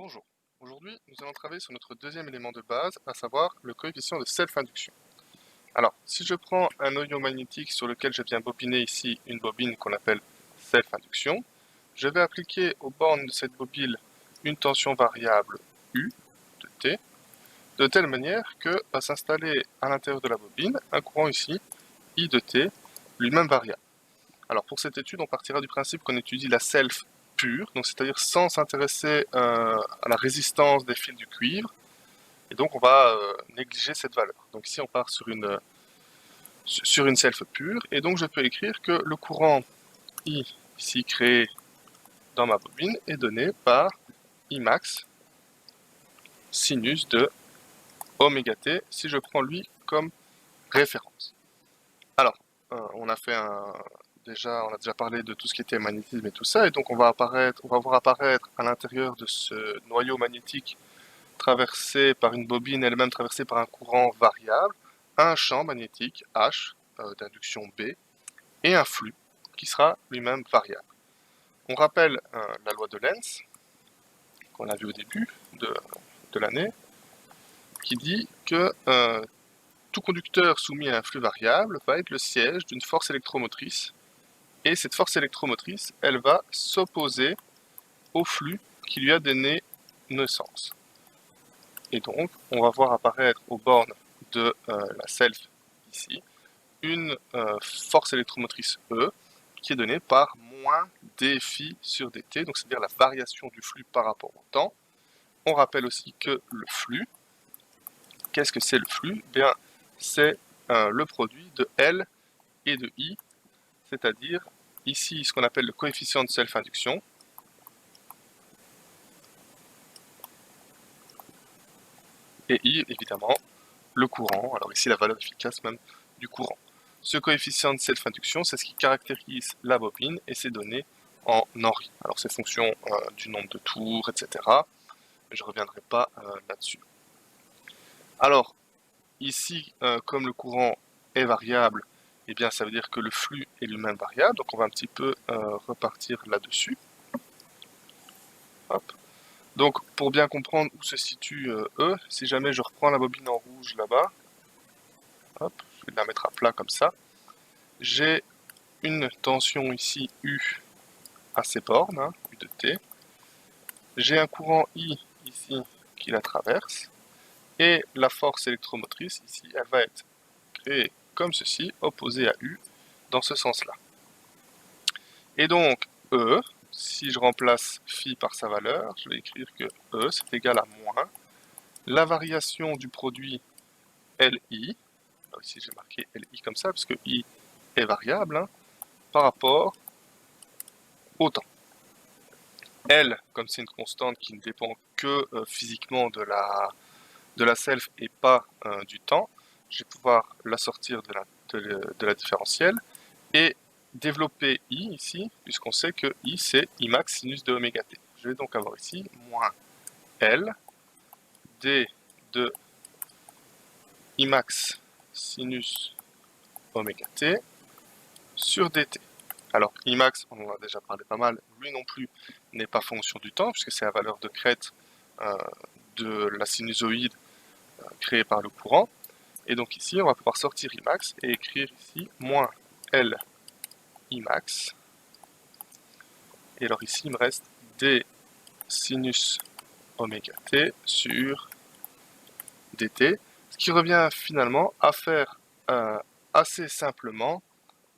Bonjour, aujourd'hui nous allons travailler sur notre deuxième élément de base, à savoir le coefficient de self-induction. Alors, si je prends un noyau magnétique sur lequel je viens bobiner ici une bobine qu'on appelle self-induction, je vais appliquer aux bornes de cette bobine une tension variable U de T, de telle manière que va s'installer à l'intérieur de la bobine un courant ici, I de T, lui-même variable. Alors pour cette étude, on partira du principe qu'on étudie la self pure, donc c'est-à-dire sans s'intéresser à la résistance des fils du cuivre, et donc on va négliger cette valeur. Donc ici on part sur une self pure, et donc je peux écrire que le courant I ici créé dans ma bobine est donné par I max sinus de oméga t, si je prends lui comme référence. Alors, on a déjà parlé de tout ce qui était magnétisme et tout ça, et donc on va voir apparaître à l'intérieur de ce noyau magnétique traversé par une bobine elle-même traversée par un courant variable, un champ magnétique H d'induction B et un flux qui sera lui-même variable. On rappelle la loi de Lenz qu'on a vue au début de l'année, qui dit que tout conducteur soumis à un flux variable va être le siège d'une force électromotrice. Et cette force électromotrice, elle va s'opposer au flux qui lui a donné naissance. Et donc, on va voir apparaître aux bornes de la self ici une force électromotrice E qui est donnée par moins dφ sur dt, donc c'est-à-dire la variation du flux par rapport au temps. On rappelle aussi que le flux, qu'est-ce que c'est le flux? Bien, c'est le produit de L et de I, c'est-à-dire ici ce qu'on appelle le coefficient de self-induction, et I évidemment le courant, alors ici la valeur efficace même du courant. Ce coefficient de self-induction, c'est ce qui caractérise la bobine et c'est donné en Henry. Alors c'est fonction du nombre de tours, etc. Mais je ne reviendrai pas là-dessus. Alors ici, comme le courant est variable, eh bien ça veut dire que le flux est lui-même variable, donc on va un petit peu repartir là-dessus. Hop. Donc pour bien comprendre où se situe E, si jamais je reprends la bobine en rouge là-bas, hop, je vais la mettre à plat comme ça, j'ai une tension ici U à ces bornes, hein, U de T. J'ai un courant I ici qui la traverse. Et la force électromotrice ici, elle va être créée comme ceci, opposée à U, dans ce sens-là. Et donc, E, si je remplace phi par sa valeur, je vais écrire que E, c'est égal à moins la variation du produit LI, alors ici j'ai marqué LI comme ça, parce que I est variable, hein, par rapport au temps. L, comme c'est une constante qui ne dépend que physiquement de la self et pas du temps, je vais pouvoir la sortir de la différentielle et développer I ici, puisqu'on sait que I c'est I max sinus de oméga t. Je vais donc avoir ici moins L d de I max sinus oméga t sur dt. Alors Imax, on en a déjà parlé pas mal, lui non plus n'est pas fonction du temps, puisque c'est la valeur de crête de la sinusoïde créée par le courant. Et donc ici, on va pouvoir sortir Imax et écrire ici moins L Imax. Et alors ici, il me reste d sinus oméga t sur dt, ce qui revient finalement à faire assez simplement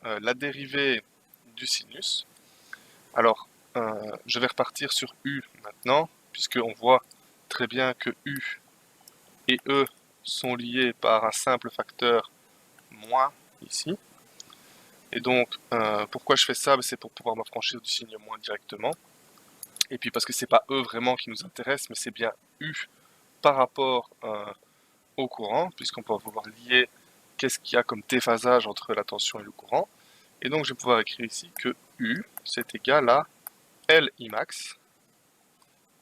la dérivée du sinus. Alors, je vais repartir sur U maintenant, puisqu'on voit très bien que U et E sont liés par un simple facteur moins ici. Et donc, pourquoi je fais ça? C'est pour pouvoir m'affranchir du signe moins directement. Et puis parce que c'est pas E vraiment qui nous intéresse, mais c'est bien U par rapport au courant, puisqu'on peut pouvoir lier qu'est-ce qu'il y a comme déphasage entre la tension et le courant. Et donc, je vais pouvoir écrire ici que U, c'est égal à L Imax.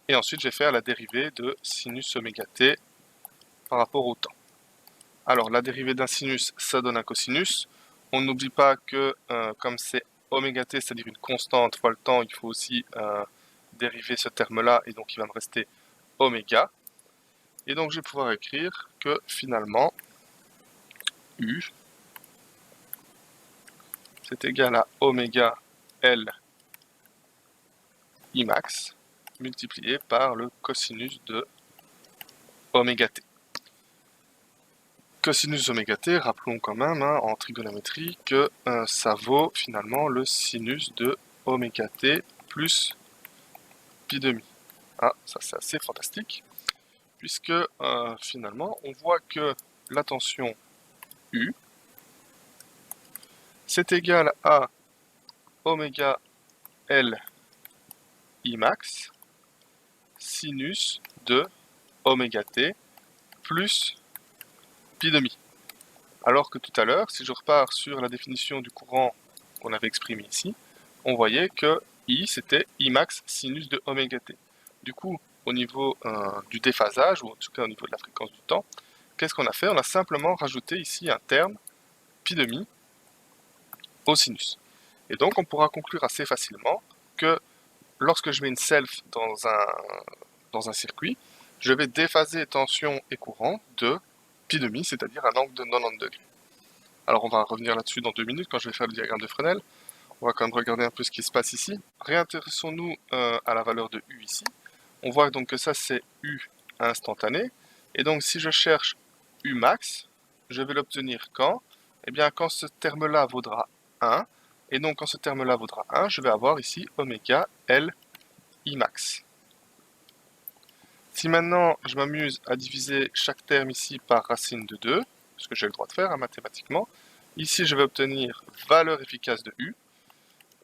Et ensuite, je vais faire la dérivée de sinus oméga t par rapport au temps. Alors, la dérivée d'un sinus, ça donne un cosinus. On n'oublie pas que, comme c'est oméga t, c'est-à-dire une constante fois le temps, il faut aussi dériver ce terme-là, et donc il va me rester oméga. Et donc je vais pouvoir écrire que finalement U c'est égal à oméga L I max multiplié par le cosinus de oméga t. Cosinus oméga t, rappelons quand même en trigonométrie que ça vaut finalement le sinus de oméga t plus pi demi. Ah, ça c'est assez fantastique, puisque finalement on voit que la tension U c'est égal à oméga L I max sinus de oméga t plus pi demi. Alors que tout à l'heure, si je repars sur la définition du courant qu'on avait exprimé ici, on voyait que I c'était I max sinus de oméga t. Du coup, au niveau du déphasage, ou en tout cas au niveau de la fréquence du temps, qu'est-ce qu'on a fait? On a simplement rajouté ici un terme pi demi au sinus. Et donc on pourra conclure assez facilement que lorsque je mets une self dans un circuit, je vais déphaser tension et courant de pi demi, c'est-à-dire un angle de 90 degrés. Alors on va revenir là-dessus dans 2 minutes quand je vais faire le diagramme de Fresnel. On va quand même regarder un peu ce qui se passe ici. Réintéressons-nous à la valeur de U ici. On voit donc que ça c'est U instantané. Et donc si je cherche U max, je vais l'obtenir quand? Eh bien quand ce terme-là vaudra 1. Et donc quand ce terme-là vaudra 1, je vais avoir ici oméga L I max. Si maintenant je m'amuse à diviser chaque terme ici par racine de 2, ce que j'ai le droit de faire mathématiquement, ici je vais obtenir valeur efficace de U,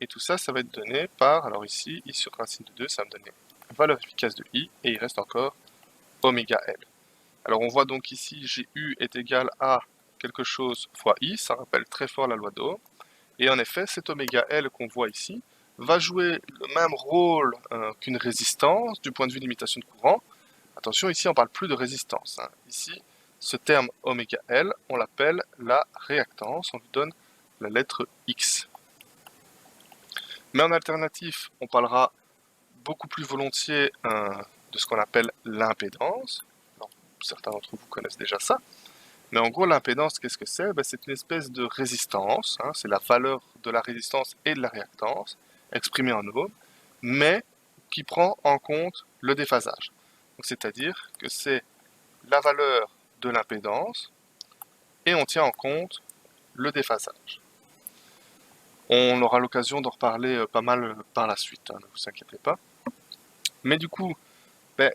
et tout ça, ça va être donné par, alors ici, I sur racine de 2, ça va me donner valeur efficace de I, et il reste encore oméga L. Alors on voit donc ici, GU est égal à quelque chose fois I, ça rappelle très fort la loi d'Ohm, et en effet, cet oméga L qu'on voit ici va jouer le même rôle qu'une résistance du point de vue de limitation de courant. Attention, ici on ne parle plus de résistance. Ici, ce terme oméga L, on l'appelle la réactance, on lui donne la lettre X. Mais en alternatif, on parlera beaucoup plus volontiers de ce qu'on appelle l'impédance. Certains d'entre vous connaissent déjà ça. Mais en gros, l'impédance, qu'est-ce que c'est? C'est une espèce de résistance, c'est la valeur de la résistance et de la réactance, exprimée en ohms, mais qui prend en compte le déphasage. C'est-à-dire que c'est la valeur de l'impédance et on tient en compte le déphasage. On aura l'occasion d'en reparler pas mal par la suite, ne vous inquiétez pas. Mais du coup,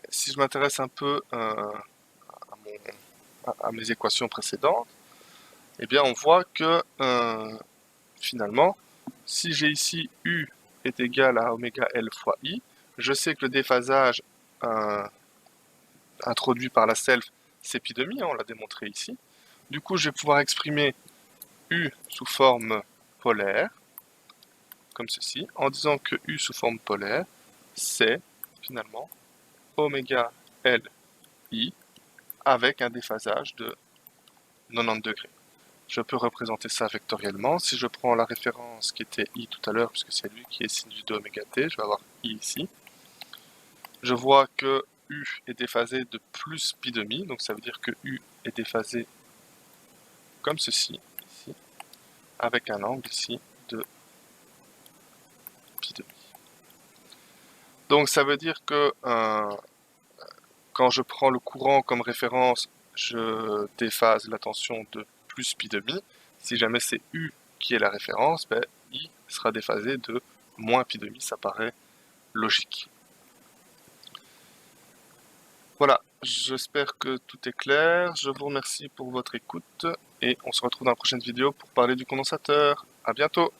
si je m'intéresse un peu à mes équations précédentes, eh bien on voit que finalement, si j'ai ici U est égal à oméga L fois I, je sais que le déphasage introduit par la self, c'est pi demi, on l'a démontré ici. Du coup, je vais pouvoir exprimer U sous forme polaire, comme ceci, en disant que U sous forme polaire, c'est finalement oméga L I avec un déphasage de 90 degrés. Je peux représenter ça vectoriellement. Si je prends la référence qui était I tout à l'heure, puisque c'est lui qui est sinus de oméga t, je vais avoir I ici. Je vois que U est déphasé de plus pi demi, donc ça veut dire que U est déphasé comme ceci, ici, avec un angle ici de pi demi. Donc ça veut dire que quand je prends le courant comme référence, je déphase la tension de plus pi demi. Si jamais c'est U qui est la référence, I sera déphasé de moins pi demi, ça paraît logique. Voilà, j'espère que tout est clair. Je vous remercie pour votre écoute et on se retrouve dans la prochaine vidéo pour parler du condensateur. À bientôt!